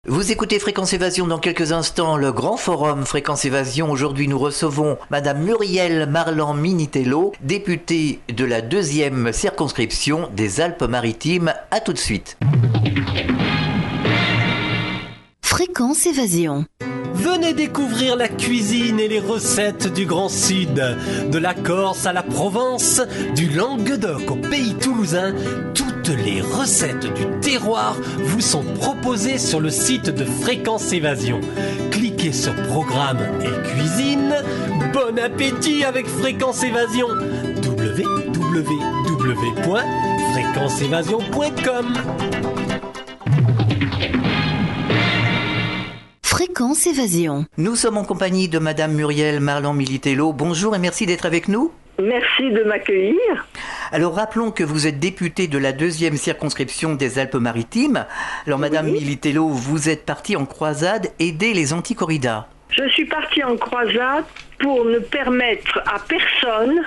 Vous écoutez Fréquence Évasion dans quelques instants, le grand forum Fréquence Évasion. Aujourd'hui, nous recevons Madame Muriel Marland-Minitello, députée de la 2e circonscription des Alpes-Maritimes. À tout de suite. Fréquence Évasion. Venez découvrir la cuisine et les recettes du Grand Sud. De la Corse à la Provence, du Languedoc au pays toulousain, toutes les recettes du terroir vous sont proposées sur le site de Fréquence Évasion. Cliquez sur Programme et Cuisine. Bon appétit avec Fréquence Évasion. www.fréquenceévasion.com. Fréquence Évasion. Nous sommes en compagnie de Madame Muriel Marland-Minitello. Bonjour et merci d'être avec nous. Merci de m'accueillir. Alors rappelons que vous êtes députée de la 2e circonscription des Alpes-Maritimes. Alors Madame Minitello, vous êtes partie en croisade aider les anti-corridas. Je suis partie en croisade pour ne permettre à personne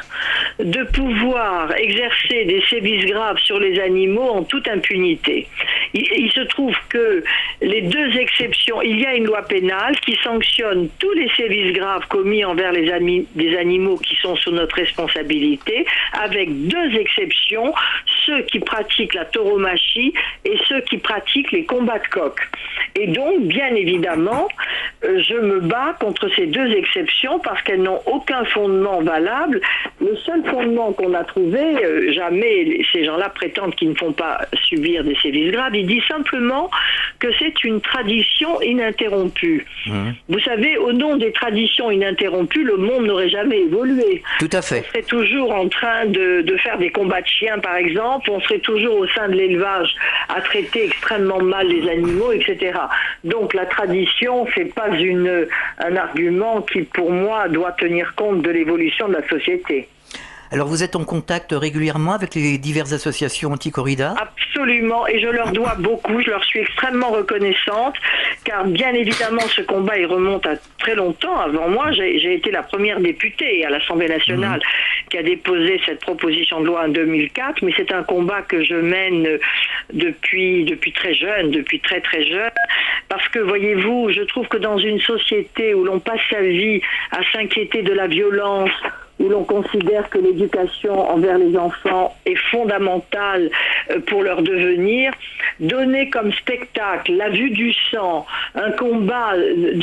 de pouvoir exercer des sévices graves sur les animaux en toute impunité. Il se trouve que les deux exceptions, il y a une loi pénale qui sanctionne tous les sévices graves commis envers des animaux qui sont sous notre responsabilité, avec deux exceptions, ceux qui pratiquent la tauromachie et ceux qui pratiquent les combats de coqs. Et donc, bien évidemment, je me bats contre ces deux exceptions parce qu'elles n'ont aucun fondement valable. Le seul fondement qu'on a trouvé, jamais ces gens-là prétendent qu'ils ne font pas subir des sévices graves, ils disent simplement que c'est une tradition ininterrompue. Vous savez, au nom des traditions ininterrompues, le monde n'aurait jamais évolué. Tout à fait. On serait toujours en train de faire des combats de chiens, par exemple, on serait toujours au sein de l'élevage à traiter extrêmement mal les animaux, etc. Donc la tradition, c'est pas un argument qui, pour moi, doit tenir compte de l'évolution de la société. Alors vous êtes en contact régulièrement avec les diverses associations anti-corrida ? Absolument, et je leur dois beaucoup, je leur suis extrêmement reconnaissante, car bien évidemment ce combat il remonte à très longtemps. Avant moi, j'ai été la première députée à l'Assemblée nationale qui a déposé cette proposition de loi en 2004, mais c'est un combat que je mène depuis très jeune, depuis très très jeune, parce que voyez-vous, je trouve que dans une société où l'on passe sa vie à s'inquiéter de la violence, où l'on considère que l'éducation envers les enfants est fondamentale pour leur devenir, donner comme spectacle la vue du sang, un combat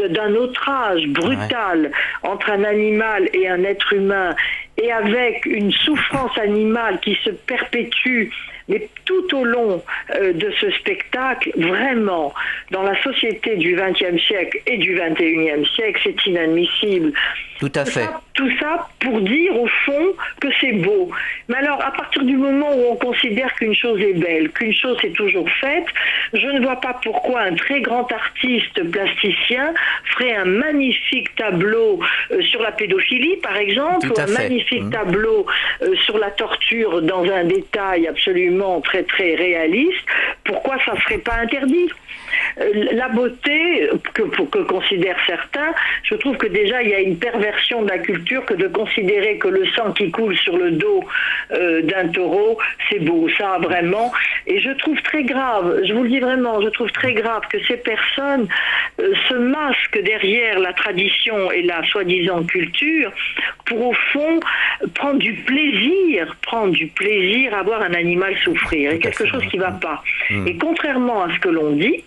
d'un autre âge brutal entre un animal et un être humain, et avec une souffrance animale qui se perpétue, mais tout au long de ce spectacle, vraiment, dans la société du XXe siècle et du XXIe siècle, c'est inadmissible. Tout à fait. Tout ça pour dire, au fond, que c'est beau. Mais alors, à partir du moment où on considère qu'une chose est belle, qu'une chose est toujours faite, je ne vois pas pourquoi un très grand artiste plasticien ferait un magnifique tableau sur la pédophilie, par exemple, ou un magnifique tableau sur la torture dans un détail absolument très très réaliste. Pourquoi ça ne serait pas interdit ? La beauté que considèrent certains, je trouve que déjà il y a une perversion de la culture que de considérer que le sang qui coule sur le dos d'un taureau, c'est beau, ça vraiment. Et je trouve très grave, je vous le dis vraiment, je trouve très grave que ces personnes se masquent derrière la tradition et la soi-disant culture pour au fond prendre du plaisir à voir un animal souffrir. Et quelque chose qui ne va pas. Et contrairement à ce que l'on dit,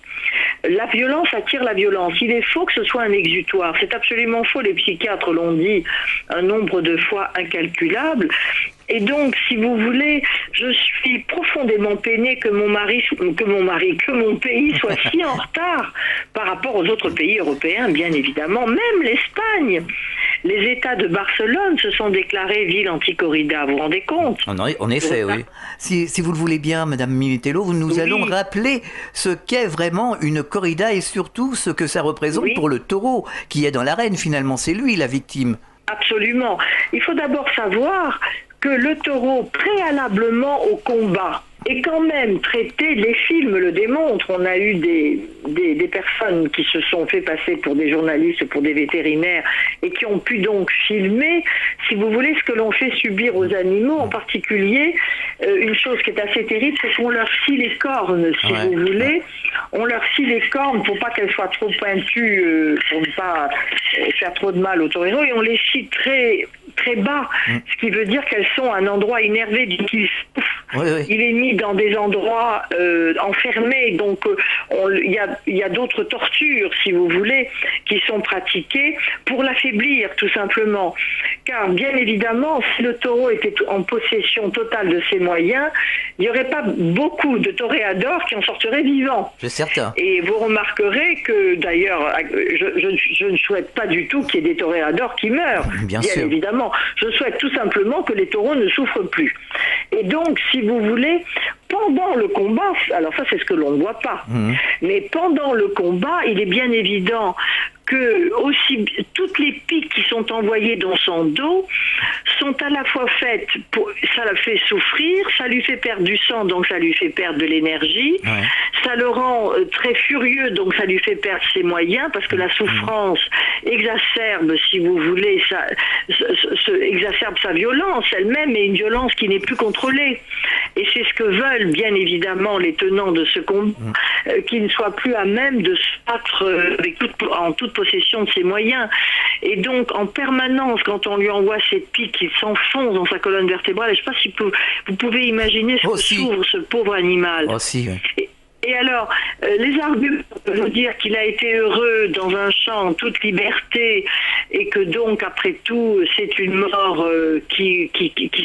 la violence attire la violence. Il est faux que ce soit un exutoire. C'est absolument faux. Les psychiatres l'ont dit un nombre de fois incalculable. Et donc, si vous voulez, je suis profondément peinée que mon pays soit si en retard par rapport aux autres pays européens, bien évidemment. Même l'Espagne. Les États de Barcelone se sont déclarés ville anti-corrida, vous vous rendez compte ? En effet, oui. Si vous le voulez bien, Madame Minitello, nous allons rappeler ce qu'est vraiment une corrida et surtout ce que ça représente pour le taureau qui est dans l'arène. Finalement, c'est lui la victime. Absolument. Il faut d'abord savoir que le taureau, préalablement au combat, est quand même traité, les films le démontrent, on a eu des personnes qui se sont fait passer pour des journalistes, pour des vétérinaires, et qui ont pu donc filmer, si vous voulez, ce que l'on fait subir aux animaux, en particulier, une chose qui est assez terrible, c'est qu'on leur scie les cornes, si vous voulez. On leur scie les cornes pour pas qu'elles soient trop pointues, pour ne pas faire trop de mal au taureau, et on les scie très très bas, ce qui veut dire qu'elles sont à un endroit énervé du qu'il souffre. Il est mis dans des endroits enfermés, donc il y a d'autres tortures, si vous voulez, qui sont pratiquées pour l'affaiblir, tout simplement. Car, bien évidemment, si le taureau était en possession totale de ses moyens, il n'y aurait pas beaucoup de toréadors qui en sortiraient vivants. C'est certain. Et vous remarquerez que, d'ailleurs, je ne souhaite pas du tout qu'il y ait des toréadors qui meurent, bien sûr. Évidemment. Je souhaite tout simplement que les taureaux ne souffrent plus. Et donc, si vous voulez, pendant le combat, alors ça c'est ce que l'on ne voit pas, mais pendant le combat, il est bien évident que aussi toutes les piques qui sont envoyées dans son dos sont à la fois faites pour, ça la fait souffrir, ça lui fait perdre du sang, donc ça lui fait perdre de l'énergie, ça le rend très furieux, donc ça lui fait perdre ses moyens, parce que la souffrance exacerbe, si vous voulez, exacerbe sa violence elle-même, et une violence qui n'est plus contrôlée. Et c'est ce que veulent bien évidemment les tenants de ce combat, qu'il ne soit plus à même de se battre en toute possession de ses moyens. Et donc en permanence, quand on lui envoie cette pique qui s'enfonce dans sa colonne vertébrale, je ne sais pas si vous pouvez imaginer ce que souffre ce pauvre animal. Et alors, les arguments veulent dire qu'il a été heureux dans un champ en toute liberté et que donc, après tout, c'est une mort qui,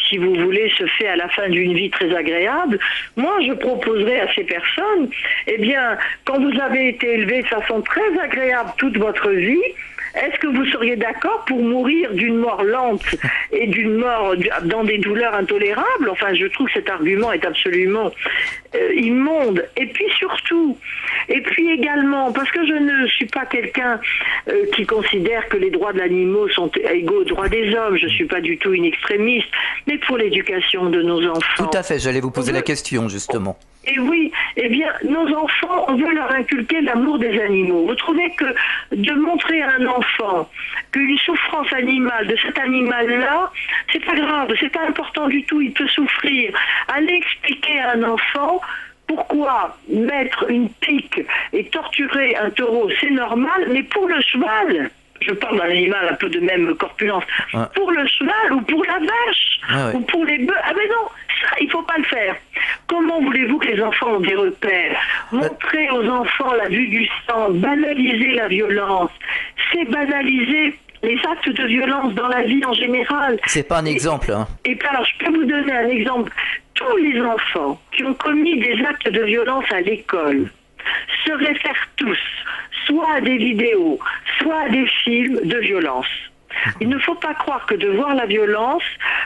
si vous voulez, se fait à la fin d'une vie très agréable. Moi, je proposerais à ces personnes, eh bien, quand vous avez été élevé de façon très agréable toute votre vie, est-ce que vous seriez d'accord pour mourir d'une mort lente et d'une mort dans des douleurs intolérables? Enfin, je trouve que cet argument est absolument immonde. Et puis surtout, et puis également, parce que je ne suis pas quelqu'un qui considère que les droits de l'animal sont égaux aux droits des hommes, je ne suis pas du tout une extrémiste, mais pour l'éducation de nos enfants. Tout à fait, j'allais vous poser la question, justement. Et oui, eh bien, nos enfants, on veut leur inculquer l'amour des animaux. Vous trouvez que de montrer à un enfant qu'une souffrance animale de cet animal-là, c'est pas grave, c'est pas important du tout, il peut souffrir. Allez expliquer à un enfant pourquoi mettre une pique et torturer un taureau, c'est normal, mais pour le cheval, je parle d'un animal un peu de même corpulence, pour le cheval ou pour la vache ou pour les bœufs, ah ben non, ça, il ne faut pas le faire. Comment voulez-vous que les enfants ont des repères? Montrer aux enfants la vue du sang, banaliser la violence, c'est banaliser les actes de violence dans la vie en général. C'est pas un exemple. Et puis alors, je peux vous donner un exemple. Tous les enfants qui ont commis des actes de violence à l'école se réfèrent tous soit à des vidéos, soit à des films de violence. Il ne faut pas croire que de voir la violence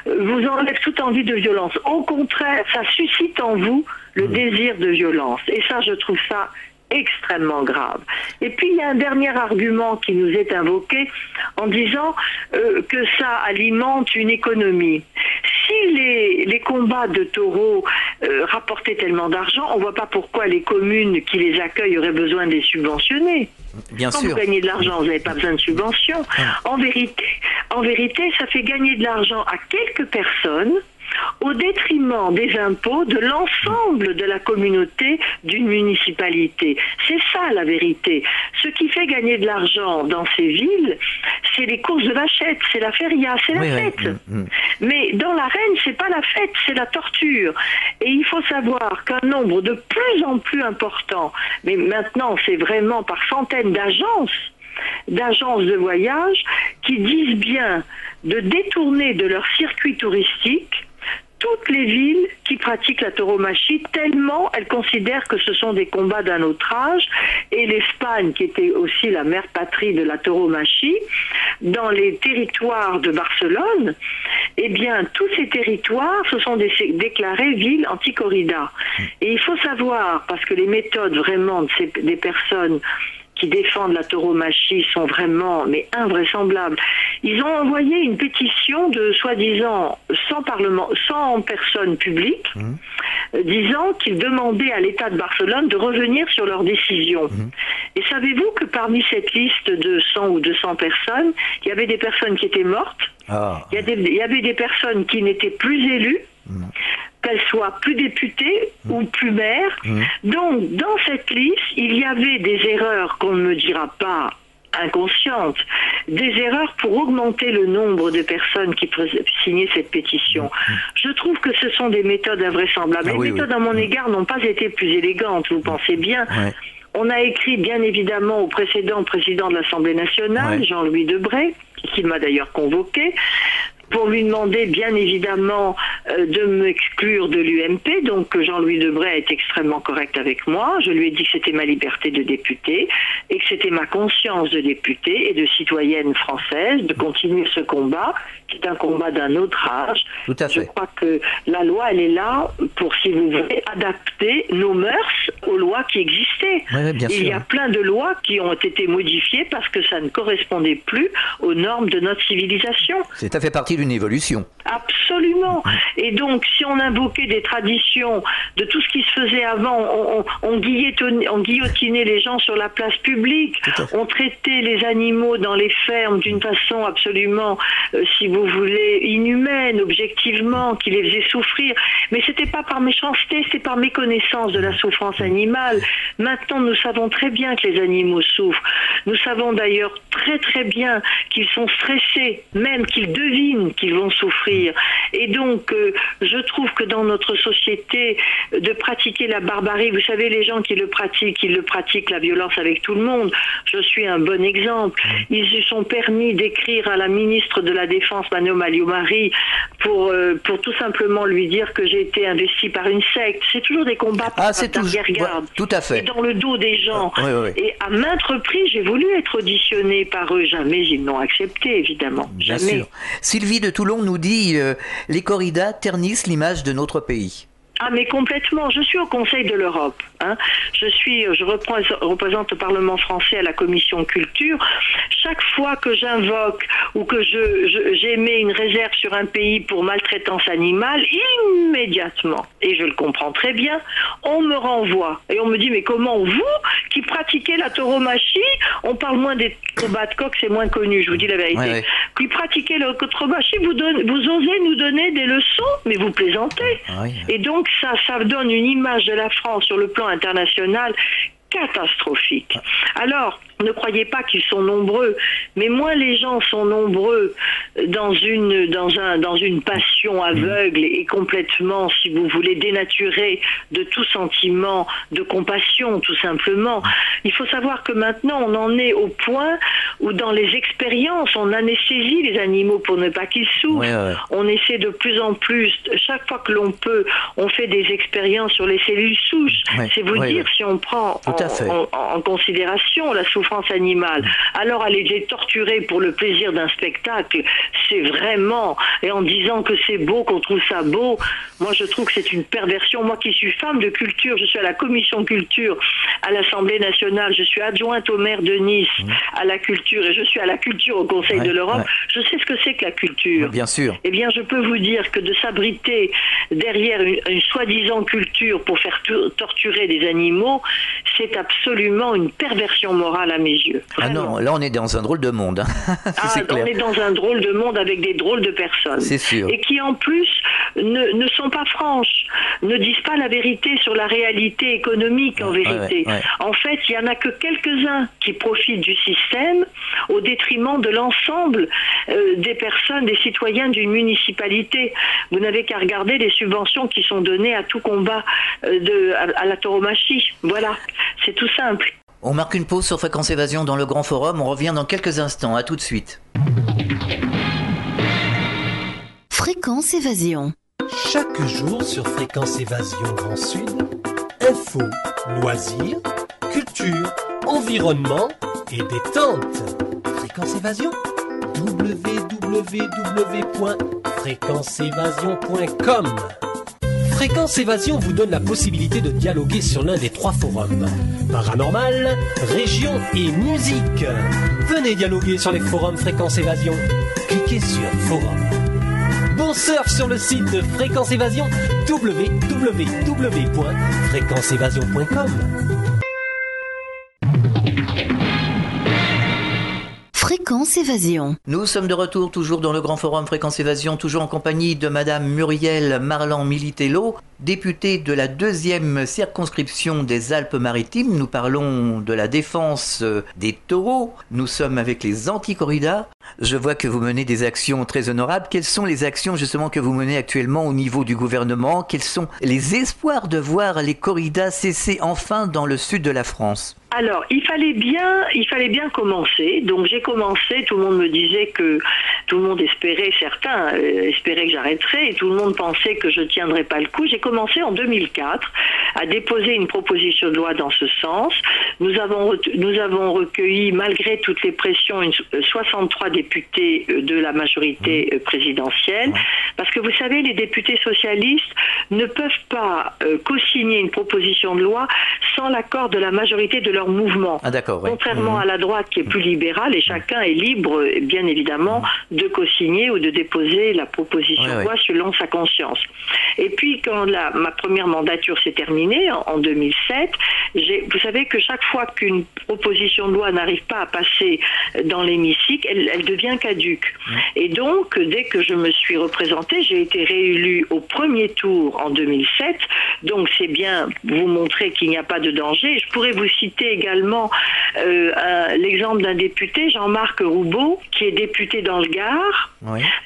vous enlève toute envie de violence. Au contraire, ça suscite en vous le désir de violence. Et ça, je trouve ça extrêmement grave. Et puis, il y a un dernier argument qui nous est invoqué en disant que ça alimente une économie. Si les combats de taureaux rapportaient tellement d'argent, on ne voit pas pourquoi les communes qui les accueillent auraient besoin de les subventionner. Bien Quand sûr. vous gagnez de l'argent, vous n'avez pas besoin de subventions. En vérité, ça fait gagner de l'argent à quelques personnes au détriment des impôts de l'ensemble de la communauté d'une municipalité. C'est ça la vérité. Ce qui fait gagner de l'argent dans ces villes, c'est les courses de vachettes, c'est la feria, c'est la fête. Mais dans l'arène, c'est pas la fête, c'est la torture. Et il faut savoir qu'un nombre de plus en plus important, mais maintenant c'est vraiment par centaines d'agences de voyage qui disent bien de détourner de leur circuit touristique toutes les villes qui pratiquent la tauromachie, tellement elles considèrent que ce sont des combats d'un autre âge. Et l'Espagne, qui était aussi la mère patrie de la tauromachie, dans les territoires de Barcelone, eh bien, tous ces territoires se sont déclarés villes anti-corrida. Et il faut savoir, parce que les méthodes vraiment des personnes qui défendent la tauromachie sont vraiment invraisemblables. Ils ont envoyé une pétition de soi-disant 100 personnes publiques, disant qu'ils demandaient à l'État de Barcelone de revenir sur leur décision. Et savez-vous que parmi cette liste de 100 ou 200 personnes, il y avait des personnes qui étaient mortes, il y avait des personnes qui n'étaient plus élues, qu'elles soient plus députées ou plus maires. Donc, dans cette liste, il y avait des erreurs qu'on ne me dira pas inconscientes, des erreurs pour augmenter le nombre de personnes qui signaient cette pétition. Je trouve que ce sont des méthodes invraisemblables. Les méthodes à mon égard n'ont pas été plus élégantes, vous pensez bien. On a écrit bien évidemment au précédent président de l'Assemblée nationale, Jean-Louis Debré, qui m'a d'ailleurs convoqué, pour lui demander bien évidemment de m'exclure de l'UMP. Donc Jean-Louis Debré a été extrêmement correct avec moi. Je lui ai dit que c'était ma liberté de député et que c'était ma conscience de députée et de citoyenne française de continuer ce combat, qui est un combat d'un autre âge. Tout à fait. Je crois que la loi, elle est là pour, si vous voulez, adapter nos mœurs aux lois qui existaient. Il y a plein de lois qui ont été modifiées parce que ça ne correspondait plus aux normes de notre civilisation. Ça fait partie d'une évolution. Absolument. Et donc, si on invoquait des traditions de tout ce qui se faisait avant, on guillotinait les gens sur la place publique, on traitait les animaux dans les fermes d'une façon absolument, si vous voulez, inhumaine, objectivement, qui les faisait souffrir. Mais c'était pas par méchanceté, c'était par méconnaissance de la souffrance animale. Maintenant, nous savons très bien que les animaux souffrent. Nous savons d'ailleurs très très bien qu'ils sont stressés, même qu'ils devinent qu'ils vont souffrir. Et donc, je trouve que dans notre société, de pratiquer la barbarie, vous savez, les gens qui le pratiquent la violence avec tout le monde, je suis un bon exemple. Ils se sont permis d'écrire à la ministre de la Défense, Manon Magliomari, pour tout simplement lui dire que j'ai été investi par une secte. C'est toujours des combats par l'arrière-garde. Tout à fait. Et dans le dos des gens. Et à maintes reprises, j'ai voulu être auditionnée par eux. Jamais ils n'ont accepté, évidemment. Bien sûr. Sylvie de Toulon nous dit les corridas ternissent l'image de notre pays. Ah, mais complètement. Je suis au Conseil de l'Europe. Je représente le Parlement français à la Commission Culture. Chaque fois que j'invoque ou que j'émets une réserve sur un pays pour maltraitance animale, immédiatement, et je le comprends très bien, on me renvoie. Et on me dit, mais comment vous, qui pratiquez la tauromachie, on parle moins des combats de coq, c'est moins connu, je vous dis la vérité, qui pratiquez la tauromachie, vous osez nous donner des leçons, mais vous plaisantez. Et donc, ça donne une image de la France sur le plan international catastrophique. Alors, ne croyez pas qu'ils sont nombreux, mais moins les gens sont nombreux dans une passion aveugle et complètement, si vous voulez, dénaturée de tout sentiment de compassion, tout simplement. Il faut savoir que maintenant, on en est au point où dans les expériences, on anesthésie les animaux pour ne pas qu'ils souffrent. On essaie de plus en plus, chaque fois que l'on peut, on fait des expériences sur les cellules souches. C'est vous dire si on prend en considération la souffrance animale. Alors aller les torturer pour le plaisir d'un spectacle, c'est vraiment, et en disant que c'est beau, qu'on trouve ça beau, moi je trouve que c'est une perversion. Moi qui suis femme de culture, je suis à la commission culture à l'Assemblée nationale, je suis adjointe au maire de Nice à la culture et je suis à la culture au Conseil de l'Europe, je sais ce que c'est que la culture. Bien sûr. Eh bien je peux vous dire que de s'abriter derrière une soi-disant culture pour faire torturer des animaux, c'est absolument une perversion morale à mes yeux. Vraiment. Ah non, là on est dans un drôle de monde. On est dans un drôle de monde avec des drôles de personnes. C'est sûr. Et qui en plus ne sont pas franches, ne disent pas la vérité sur la réalité économique en vérité. En fait, il n'y en a que quelques-uns qui profitent du système au détriment de l'ensemble des personnes, des citoyens d'une municipalité. Vous n'avez qu'à regarder les subventions qui sont données à tout combat à la tauromachie. Voilà, c'est tout simple. On marque une pause sur Fréquence Évasion dans le Grand Forum. On revient dans quelques instants. À tout de suite. Fréquence Évasion. Chaque jour sur Fréquence Évasion Grand Sud, info, loisirs, culture, environnement et détente. Fréquence Évasion, www.fréquenceévasion.com. Fréquence Évasion vous donne la possibilité de dialoguer sur l'un des 3 forums. Paranormal, région et musique. Venez dialoguer sur les forums Fréquence Évasion. Cliquez sur Forum. Bon surf sur le site de Fréquence Évasion, www.fréquenceévasion.com. Fréquence Évasion. Nous sommes de retour toujours dans le grand forum Fréquence Évasion, toujours en compagnie de Madame Muriel Marland-Militello, députée de la 2e circonscription des Alpes-Maritimes. Nous parlons de la défense des taureaux. Nous sommes avec les anti-corridas. Je vois que vous menez des actions très honorables. Quelles sont les actions justement que vous menez actuellement au niveau du gouvernement? Quels sont les espoirs de voir les corridas cesser enfin dans le sud de la France? Alors, il fallait bien commencer. Donc j'ai commencé, tout le monde me disait que, tout le monde espérait, certains espéraient que j'arrêterais, et tout le monde pensait que je tiendrais pas le coup. J'ai commencé en 2004 à déposer une proposition de loi dans ce sens. Nous avons recueilli, malgré toutes les pressions, 63 députés de la majorité présidentielle, parce que vous savez, les députés socialistes ne peuvent pas co-signer une proposition de loi sans l'accord de la majorité de leur mouvement. Ah, d'accord, oui. Contrairement à la droite qui est plus libérale, et chacun est libre, bien évidemment, de co-signer ou de déposer la proposition de loi selon sa conscience. Et puis, quand ma première mandature s'est terminée, en 2007, vous savez que chaque fois qu'une proposition de loi n'arrive pas à passer dans l'hémicycle, elle devient caduque. Et donc, dès que je me suis représentée, j'ai été réélue au premier tour en 2007. Donc, c'est bien vous montrer qu'il n'y a pas de danger. Je pourrais vous citer également l'exemple d'un député, Jean-Marc Roubaud, qui est député dans le Gard,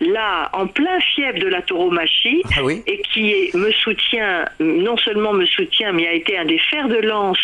là, en plein fief de la tauromachie, et qui me soutient, non seulement me soutient, mais a été un des fers de lance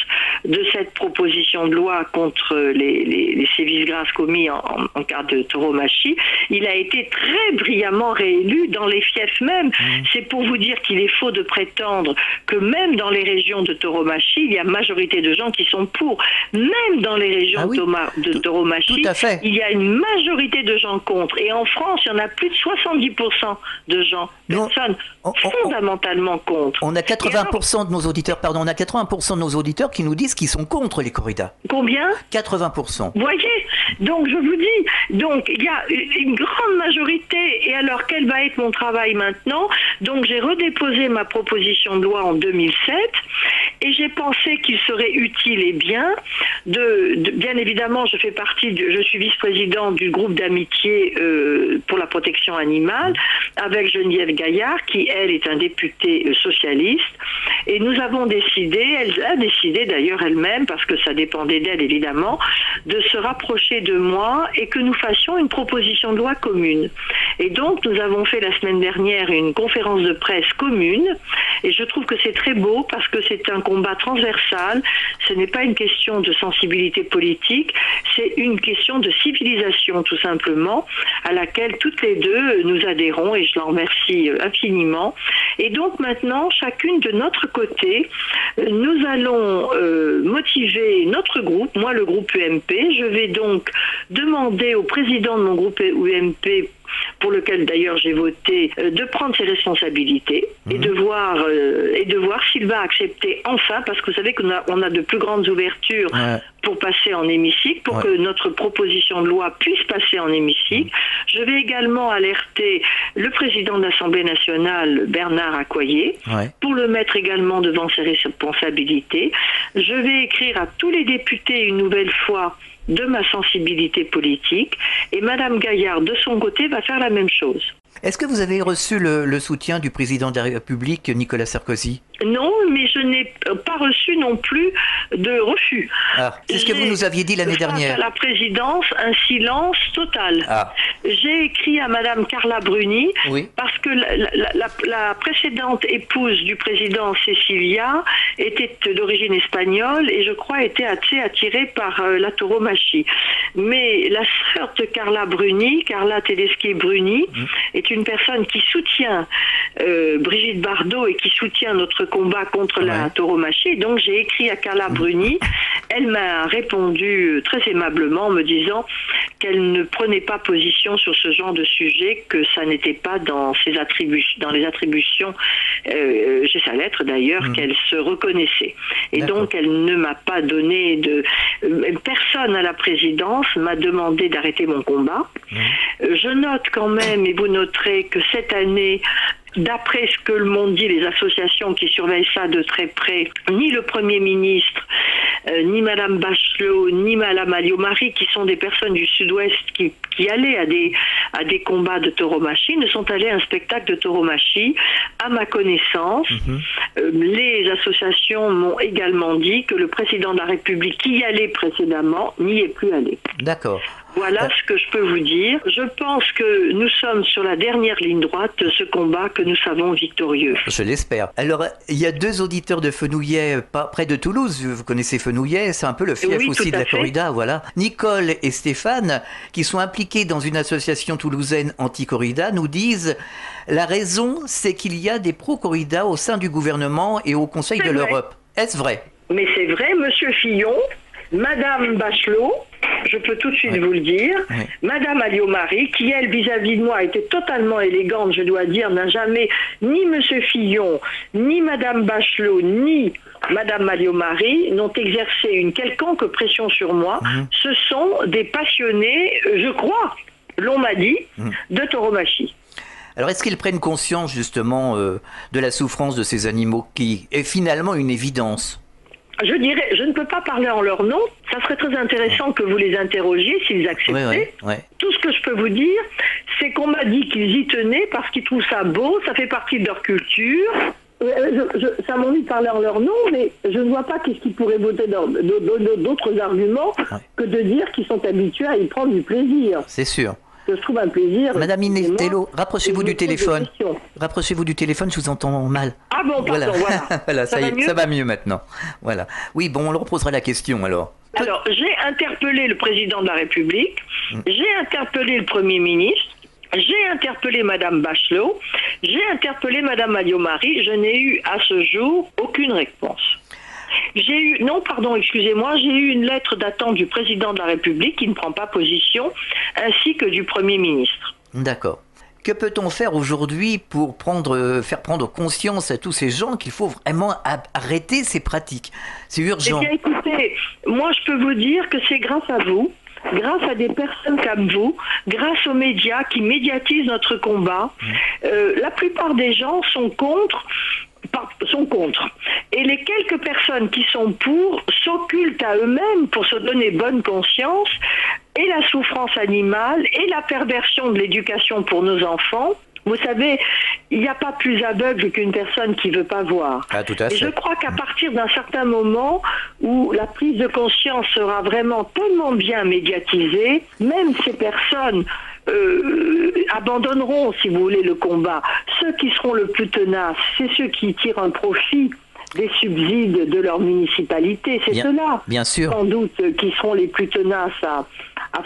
de cette proposition de loi contre les sévices grasses commis en cas de tauromachie. Il a été très brillamment réélu dans les fiefs même. C'est pour vous dire qu'il est faux de prétendre que même dans les régions de tauromachie, il y a majorité de gens qui sont pour. Même dans les régions de tauromachie, il y a une majorité de gens contre. Et en France, il y en a plus de 70% de gens, personnes fondamentalement contre. On a 80% de nos auditeurs, on a 80% de nos auditeurs qui nous disent qu'ils sont contre les corridas. Combien? 80%. Vous voyez? Donc je vous dis, donc il y a une grande majorité. Et alors quel va être mon travail maintenant? Donc j'ai redéposé ma proposition de loi en 2007 et j'ai pensé qu'il serait utile et bien bien évidemment, je suis vice-présidente du groupe d'amitié pour la protection animale avec Geneviève Gaillard qui elle est un député socialiste, et nous avons décidé, elle a décidé d'ailleurs elle-même, parce que ça dépendait d'elle évidemment, de se rapprocher de moi et que nous fassions une proposition de loi commune. Et donc nous avons fait la semaine dernière une conférence de presse commune, et je trouve que c'est très beau parce que c'est un combat transversal. Ce n'est pas une question de sensibilité politique, c'est une question de civilisation tout simplement, à laquelle toutes les deux nous adhérons, et je l'en remercie infiniment. Et donc maintenant, chacune de notre côté, nous allons motiver notre groupe, moi le groupe UMP. Je vais donc demander au président de mon groupe UMP, pour lequel d'ailleurs j'ai voté, de prendre ses responsabilités et de voir s'il va accepter enfin, parce que vous savez qu'on a de plus grandes ouvertures pour passer en hémicycle, pour que notre proposition de loi puisse passer en hémicycle. Je vais également alerter le président de l'Assemblée nationale, Bernard Accoyer, pour le mettre également devant ses responsabilités. Je vais écrire à tous les députés une nouvelle fois de ma sensibilité politique, et Madame Gaillard, de son côté, va faire la même chose. Est-ce que vous avez reçu le soutien du président de la République, Nicolas Sarkozy? Non, mais je n'ai pas reçu non plus de refus. C'est ce que vous nous aviez dit l'année dernière. À la présidence, un silence total. J'ai écrit à Madame Carla Bruni, parce que la précédente épouse du président, Cecilia, était d'origine espagnole et je crois était assez attirée par la tauromachie. Mais la sœur de Carla Bruni, Carla Tedeschi Bruni, est une personne qui soutient Brigitte Bardot et qui soutient notre combat contre la tauromachie. Donc j'ai écrit à Carla Bruni. Elle m'a répondu très aimablement en me disant qu'elle ne prenait pas position sur ce genre de sujet, que ça n'était pas dans les attributions, j'ai sa lettre d'ailleurs, qu'elle se reconnaissait. Et donc elle ne m'a pas donné personne à la présidence m'a demandé d'arrêter mon combat. Je note quand même, et vous noterez que cette année, d'après ce que m'ont dit les associations qui surveillent ça de très près, ni le Premier ministre, ni Madame Bachelot, ni Madame Alliot-Marie, qui sont des personnes du Sud-Ouest qui allaient à des combats de tauromachie, ne sont allés à un spectacle de tauromachie. À ma connaissance, les associations m'ont également dit que le président de la République qui y allait précédemment n'y est plus allé. D'accord. Voilà ce que je peux vous dire. Je pense que nous sommes sur la dernière ligne droite de ce combat que nous savons victorieux. Je l'espère. Alors, il y a 2 auditeurs de Fenouillet, près de Toulouse. Vous connaissez Fenouillet, c'est un peu le fief aussi de la corrida, voilà. Nicole et Stéphane, qui sont impliqués dans une association toulousaine anti-corrida, nous disent la raison, c'est qu'il y a des pro-corrida au sein du gouvernement et au Conseil de l'Europe. Est-ce vrai? Mais c'est vrai, Monsieur Fillon, Madame Bachelot, je peux tout de suite vous le dire, Madame Alliot-Marie, qui elle, vis-à-vis de moi, était totalement élégante, je dois dire, n'a jamais, ni Monsieur Fillon, ni Madame Bachelot, ni Madame Alliot-Marie n'ont exercé une quelconque pression sur moi. Ce sont des passionnés, je crois, l'on m'a dit, de tauromachie. Alors, est-ce qu'ils prennent conscience, justement, de la souffrance de ces animaux, qui est finalement une évidence? Je dirais, je ne peux pas parler en leur nom. Ça serait très intéressant que vous les interrogiez s'ils acceptaient. Tout ce que je peux vous dire, c'est qu'on m'a dit qu'ils y tenaient parce qu'ils trouvent ça beau, ça fait partie de leur culture. Ça m'a envie de parler en leur nom, mais je ne vois pas qu'est-ce qu'ils pourraient voter d'autres arguments que de dire qu'ils sont habitués à y prendre du plaisir. C'est sûr. Que je trouve un plaisir. Madame Minitello, rapprochez-vous du téléphone. Rapprochez-vous du téléphone, je vous entends mal. Ah bon, pardon, voilà. Voilà, ça va mieux maintenant. Voilà. Oui, bon, on leur posera la question alors. Alors, j'ai interpellé le président de la République, j'ai interpellé le Premier ministre, j'ai interpellé Madame Bachelot, j'ai interpellé Madame Alliot-Marie, je n'ai eu à ce jour aucune réponse. J'ai eu une lettre datant du président de la République qui ne prend pas position, ainsi que du Premier ministre. D'accord. Que peut-on faire aujourd'hui pour faire prendre conscience à tous ces gens qu'il faut vraiment arrêter ces pratiques? C'est urgent. Eh bien, écoutez, moi je peux vous dire que c'est grâce à vous, grâce à des personnes comme vous, grâce aux médias qui médiatisent notre combat. La plupart des gens sont contre. Et les quelques personnes qui sont pour s'occultent à eux-mêmes pour se donner bonne conscience, et la souffrance animale et la perversion de l'éducation pour nos enfants. Vous savez, il n'y a pas plus aveugle qu'une personne qui ne veut pas voir. Ah, tout à fait. Et je crois qu'à partir d'un certain moment où la prise de conscience sera vraiment tellement bien médiatisée, même ces personnes abandonneront, si vous voulez, le combat. Ceux qui seront le plus tenaces, c'est ceux qui tirent un profit des subsides de leur municipalité. C'est ceux-là, bien sûr, sans doute, qui seront les plus tenaces à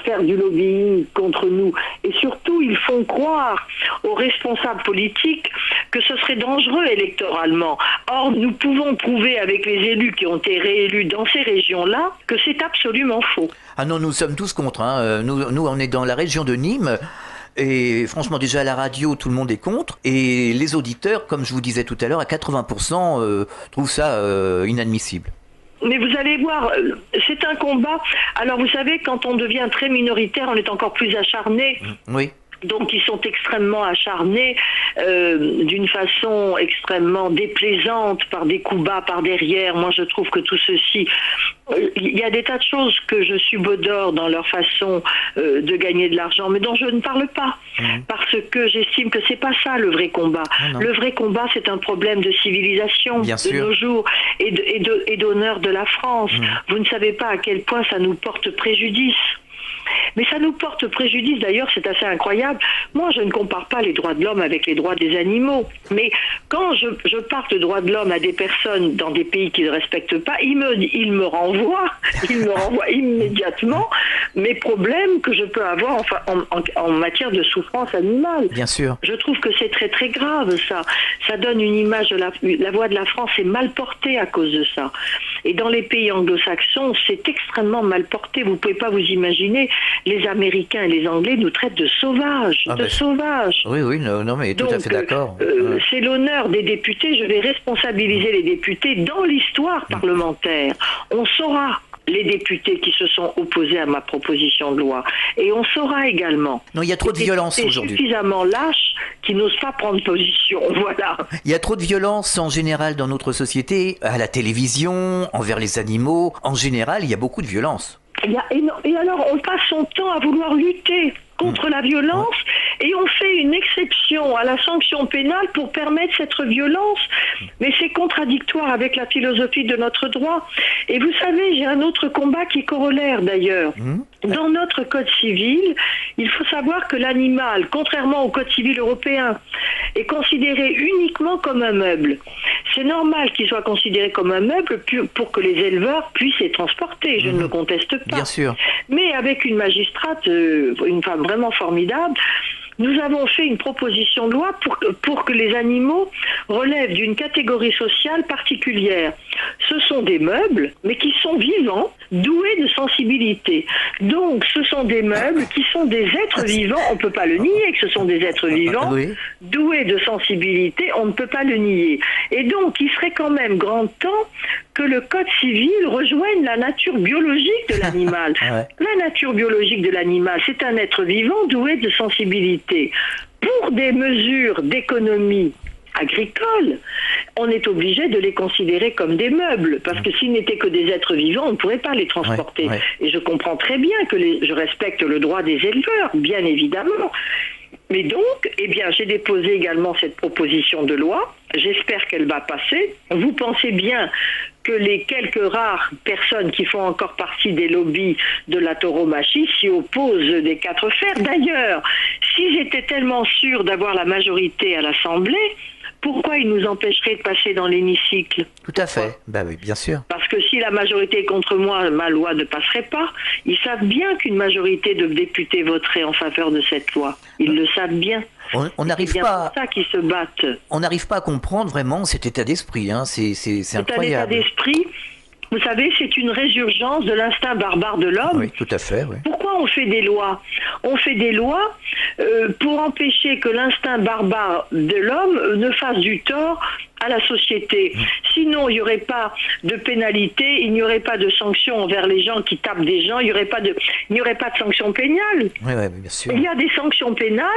faire du lobbying contre nous. Et surtout, ils font croire aux responsables politiques que ce serait dangereux électoralement. Or, nous pouvons prouver avec les élus qui ont été réélus dans ces régions-là que c'est absolument faux. Ah non, nous sommes tous contre. Nous, on est dans la région de Nîmes. Et franchement, déjà à la radio, tout le monde est contre. Et les auditeurs, comme je vous disais tout à l'heure, à 80% trouvent ça inadmissible. Mais vous allez voir, c'est un combat. Alors vous savez, quand on devient très minoritaire, on est encore plus acharné. Oui. Donc ils sont extrêmement acharnés d'une façon extrêmement déplaisante, par des coups bas, par derrière. Moi je trouve que tout ceci, il y a des tas de choses que je subodore dans leur façon de gagner de l'argent, mais dont je ne parle pas, parce que j'estime que c'est pas ça le vrai combat. Le vrai combat, c'est un problème de civilisation de nos jours et d'honneur de la France. Vous ne savez pas à quel point ça nous porte préjudice. Mais ça nous porte préjudice, d'ailleurs, c'est assez incroyable. Moi, je ne compare pas les droits de l'homme avec les droits des animaux. Mais quand je parle de droits de l'homme à des personnes dans des pays qui ne respectent pas, ils me renvoient immédiatement mes problèmes que je peux avoir en matière de souffrance animale. Bien sûr. Je trouve que c'est très très grave, ça. Ça donne une image de la voix de la France est mal portée à cause de ça. Et dans les pays anglo-saxons, c'est extrêmement mal porté. Vous ne pouvez pas vous imaginer les Américains et les Anglais nous traitent de sauvages, sauvages. Oui, oui, non, mais tout à fait d'accord. C'est l'honneur des députés, je vais responsabiliser les députés dans l'histoire parlementaire. On saura les députés qui se sont opposés à ma proposition de loi. Et on saura également... Non, il y a trop de violence aujourd'hui. Suffisamment lâches qui n'osent pas prendre position, voilà. Il y a trop de violence en général dans notre société, à la télévision, envers les animaux. En général, il y a beaucoup de violence. Et alors, on passe son temps à vouloir lutter contre la violence et on fait une exception à la sanction pénale pour permettre cette violence. Mais c'est contradictoire avec la philosophie de notre droit. Et vous savez, j'ai un autre combat qui est corollaire d'ailleurs. Dans notre code civil, il faut savoir que l'animal, contrairement au code civil européen, est considéré uniquement comme un meuble. C'est normal qu'il soit considéré comme un meuble pour que les éleveurs puissent les transporter. Je ne le conteste pas. Bien sûr. Mais avec une magistrate, une femme vraiment formidable, nous avons fait une proposition de loi pour que les animaux relèvent d'une catégorie sociale particulière. Ce sont des meubles, mais qui sont vivants, doués de sensibilité. Donc, ce sont des meubles qui sont des êtres vivants, on ne peut pas le nier que ce sont des êtres vivants, doués de sensibilité, on ne peut pas le nier. Et donc, il serait quand même grand temps que le code civil rejoigne la nature biologique de l'animal. La nature biologique de l'animal, c'est un être vivant doué de sensibilité. Pour des mesures d'économie agricole, on est obligé de les considérer comme des meubles, parce que s'ils n'étaient que des êtres vivants, on ne pourrait pas les transporter. Et je comprends très bien que je respecte le droit des éleveurs, bien évidemment. Mais donc, j'ai déposé également cette proposition de loi. J'espère qu'elle va passer. Vous pensez bien que les quelques rares personnes qui font encore partie des lobbies de la tauromachie s'y opposent des quatre fers. D'ailleurs, si j'étais tellement sûre d'avoir la majorité à l'Assemblée, pourquoi ils nous empêcheraient de passer dans l'hémicycle? Tout à fait, oui, bien sûr. Parce que si la majorité est contre moi, ma loi ne passerait pas. Ils savent bien qu'une majorité de députés voterait en faveur de cette loi. Ils le savent bien. On n'arrive pas. C'est ça qu'ils se battent. On n'arrive pas à comprendre vraiment cet état d'esprit. C'est incroyable. Un état d'esprit. Vous savez, c'est une résurgence de l'instinct barbare de l'homme. Oui, tout à fait. Oui. Pourquoi on fait des lois? On fait des lois pour empêcher que l'instinct barbare de l'homme ne fasse du tort à la société. Sinon, il n'y aurait pas de pénalité, il n'y aurait pas de sanctions envers les gens qui tapent des gens, il n'y aurait pas de sanctions pénales. Oui, bien sûr. Il y a des sanctions pénales,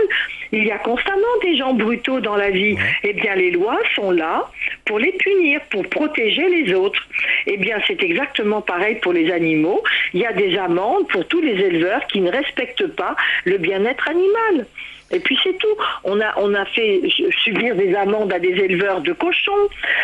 il y a constamment des gens brutaux dans la vie. Eh bien, les lois sont là pour les punir, pour protéger les autres. Eh bien, c'est exactement pareil pour les animaux. Il y a des amendes pour tous les éleveurs qui ne respectent pas le bien-être animal. Et puis c'est tout. On a fait subir des amendes à des éleveurs de cochons,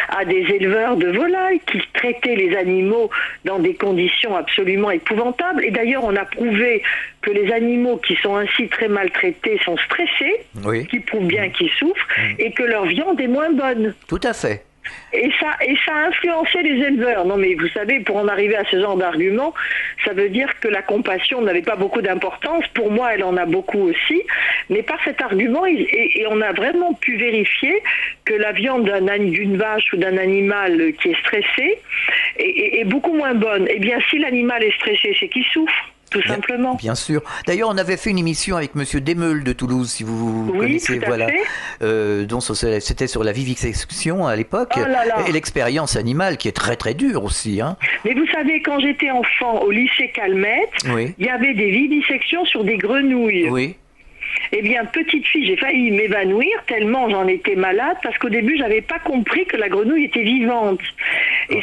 à des éleveurs de volailles qui traitaient les animaux dans des conditions absolument épouvantables. Et d'ailleurs, on a prouvé que les animaux qui sont ainsi très maltraités sont stressés, qui prouvent bien qu'ils souffrent, et que leur viande est moins bonne. Tout à fait. Et ça a influencé les éleveurs. Non mais vous savez, pour en arriver à ce genre d'argument, ça veut dire que la compassion n'avait pas beaucoup d'importance. Pour moi, elle en a beaucoup aussi. Mais par cet argument, et on a vraiment pu vérifier que la viande d'une vache ou d'un animal qui est stressé est beaucoup moins bonne. Eh bien, si l'animal est stressé, c'est qu'il souffre. Tout simplement. Bien sûr. D'ailleurs, on avait fait une émission avec Monsieur Desmeules de Toulouse, si vous connaissez, tout à fait. Donc c'était sur la vivisection à l'époque, et l'expérience animale qui est très très dure aussi. Hein. Mais vous savez, quand j'étais enfant au lycée Calmette, il y avait des vivisections sur des grenouilles. Oui. Eh bien, petite fille, j'ai failli m'évanouir tellement j'en étais malade parce qu'au début, j'avais pas compris que la grenouille était vivante. Et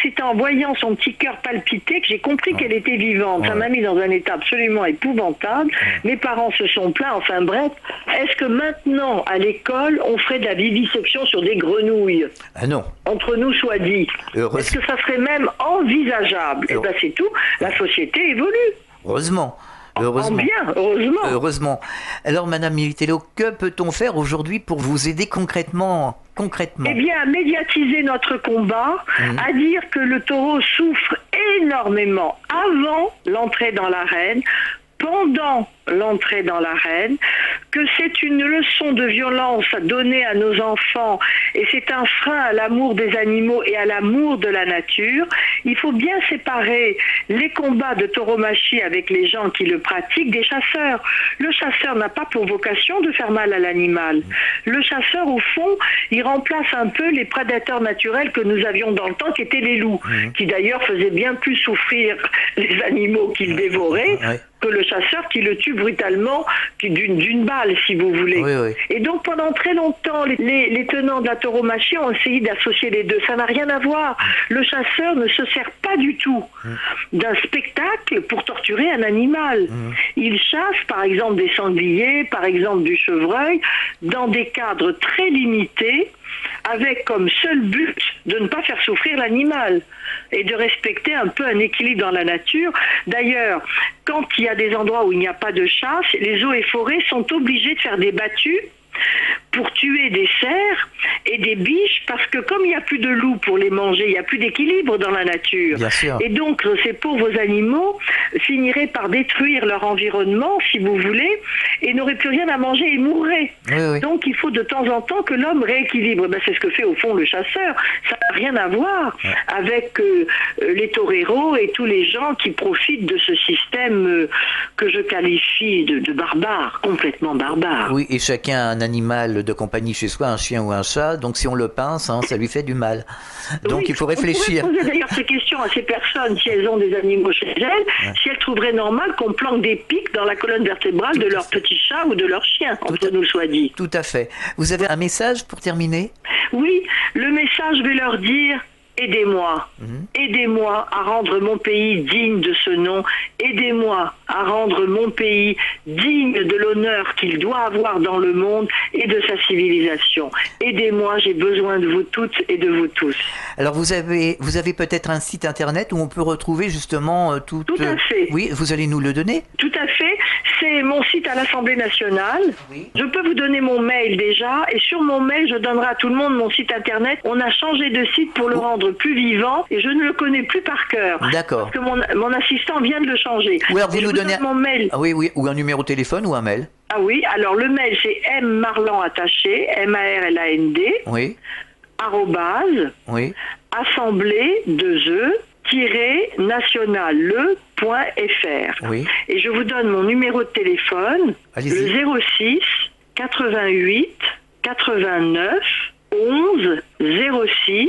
c'est en voyant son petit cœur palpiter que j'ai compris qu'elle était vivante. Ça m'a mis dans un état absolument épouvantable. Mes parents se sont plaints. Enfin bref, est-ce que maintenant, à l'école, on ferait de la vivisection sur des grenouilles? Ah non. Entre nous soit dit. Est-ce que ça serait même envisageable? Eh bien, c'est tout. La société évolue. Heureusement. Heureusement. Alors, Madame Militello, que peut-on faire aujourd'hui pour vous aider concrètement? Eh bien, à médiatiser notre combat, à dire que le taureau souffre énormément avant l'entrée dans l'arène, pendant l'entrée dans l'arène, que c'est une leçon de violence donnée à nos enfants et c'est un frein à l'amour des animaux et à l'amour de la nature, il faut bien séparer les combats de tauromachie avec les gens qui le pratiquent des chasseurs. Le chasseur n'a pas pour vocation de faire mal à l'animal. Le chasseur, au fond, il remplace un peu les prédateurs naturels que nous avions dans le temps, qui étaient les loups, qui d'ailleurs faisaient bien plus souffrir les animaux qu'ils dévoraient que le chasseur qui le tue brutalement d'une balle, si vous voulez. Oui, oui. Et donc pendant très longtemps, les tenants de la tauromachie ont essayé d'associer les deux. Ça n'a rien à voir. Le chasseur ne se sert pas du tout d'un spectacle pour torturer un animal. Il chasse par exemple des sangliers, par exemple du chevreuil, dans des cadres très limités, avec comme seul but de ne pas faire souffrir l'animal et de respecter un peu un équilibre dans la nature. D'ailleurs, quand il y a des endroits où il n'y a pas de chasse, les eaux et forêts sont obligés de faire des battues pour tuer des cerfs et des biches, parce que comme il n'y a plus de loups pour les manger, il n'y a plus d'équilibre dans la nature. Bien sûr. Et donc ces pauvres animaux finiraient par détruire leur environnement, si vous voulez, et n'auraient plus rien à manger et mourraient. Oui. Donc il faut de temps en temps que l'homme rééquilibre. Ben, c'est ce que fait au fond le chasseur. Ça n'a rien à voir avec les toreros et tous les gens qui profitent de ce système que je qualifie de barbare, complètement barbare. Oui, et chacun a un animal de compagnie chez soi, un chien ou un chat, donc si on le pince, ça lui fait du mal. Donc oui, il faut réfléchir. On pourrait poser d'ailleurs ces questions à ces personnes, si elles ont des animaux chez elles, si elles trouveraient normal qu'on planque des pics dans la colonne vertébrale de leur petit chat ou de leur chien, entre nous soit dit. Tout à fait. Vous avez un message pour terminer ? Oui, le message, je vais leur dire... Aidez-moi, aidez-moi à rendre mon pays digne de ce nom, aidez-moi à rendre mon pays digne de l'honneur qu'il doit avoir dans le monde et de sa civilisation. Aidez-moi, j'ai besoin de vous toutes et de vous tous. Alors vous avez peut-être un site internet où on peut retrouver justement tout... Tout à fait. Oui, vous allez nous le donner ? Tout à fait, c'est mon site à l'Assemblée nationale. Oui. Je peux vous donner mon mail déjà, et sur mon mail, je donnerai à tout le monde mon site internet. On a changé de site pour le rendre plus vivant, et je ne le connais plus par cœur. D'accord. Parce que mon assistant vient de le changer. Ou alors vous nous donnez mon mail. Ah oui, ou un numéro de téléphone ou un mail. Ah oui, alors le mail c'est mmarland attaché, MARLAND, Oui. arrobase, Oui. assemblée nationale.fr. Oui. Et je vous donne mon numéro de téléphone, Allez-y. le 06 88 89 11 06,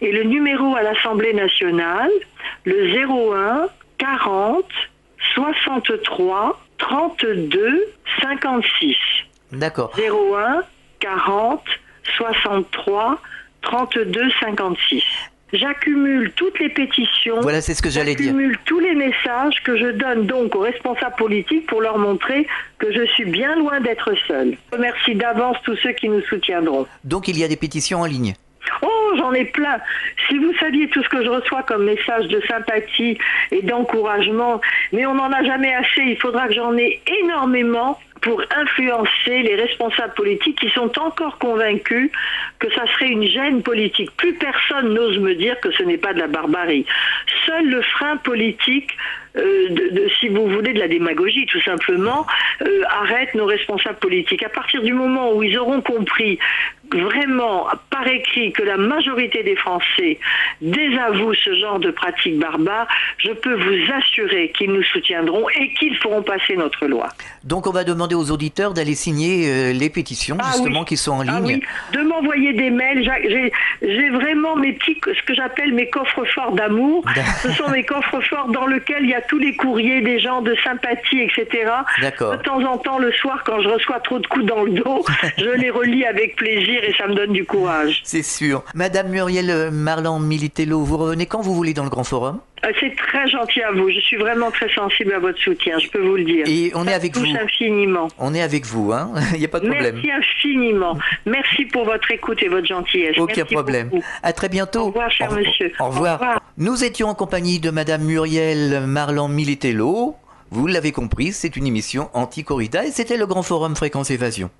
et le numéro à l'Assemblée nationale, le 01 40 63 32 56. D'accord. 01 40 63 32 56. J'accumule toutes les pétitions. Voilà, c'est ce que j'allais dire. J'accumule tous les messages que je donne donc aux responsables politiques pour leur montrer que je suis bien loin d'être seule. Je remercie d'avance tous ceux qui nous soutiendront. Donc il y a des pétitions en ligne. Oh, j'en ai plein. Si vous saviez tout ce que je reçois comme message de sympathie et d'encouragement, mais on n'en a jamais assez, il faudra que j'en ai énormément pour influencer les responsables politiques qui sont encore convaincus que ça serait une gêne politique. Plus personne n'ose me dire que ce n'est pas de la barbarie. Seul le frein politique, si vous voulez, de la démagogie, tout simplement, arrête nos responsables politiques. À partir du moment où ils auront compris vraiment par écrit que la majorité des Français désavouent ce genre de pratiques barbares, je peux vous assurer qu'ils nous soutiendront et qu'ils feront passer notre loi. Donc on va demander aux auditeurs d'aller signer les pétitions justement qui sont en ligne. Ah oui, de m'envoyer des mails. J'ai vraiment ce que j'appelle mes coffres-forts d'amour. Ce sont mes coffres-forts dans lesquels il y a tous les courriers des gens de sympathie, etc. D'accord. De temps en temps, le soir, quand je reçois trop de coups dans le dos, je les relis avec plaisir et ça me donne du courage. C'est sûr. Madame Muriel Marland-Militello, vous revenez quand vous voulez dans le Grand Forum ? C'est très gentil à vous. Je suis vraiment très sensible à votre soutien, je peux vous le dire. Et on est avec vous. Infiniment. On est avec vous, hein. Il n'y a pas de problème. Merci infiniment. Merci pour votre écoute et votre gentillesse. Aucun Merci problème. beaucoup. À très bientôt. Au revoir, cher monsieur. Au revoir. Au revoir. Nous étions en compagnie de Madame Muriel Marland-Militello. Vous l'avez compris, c'est une émission anti-corrida et c'était le Grand Forum Fréquence Évasion.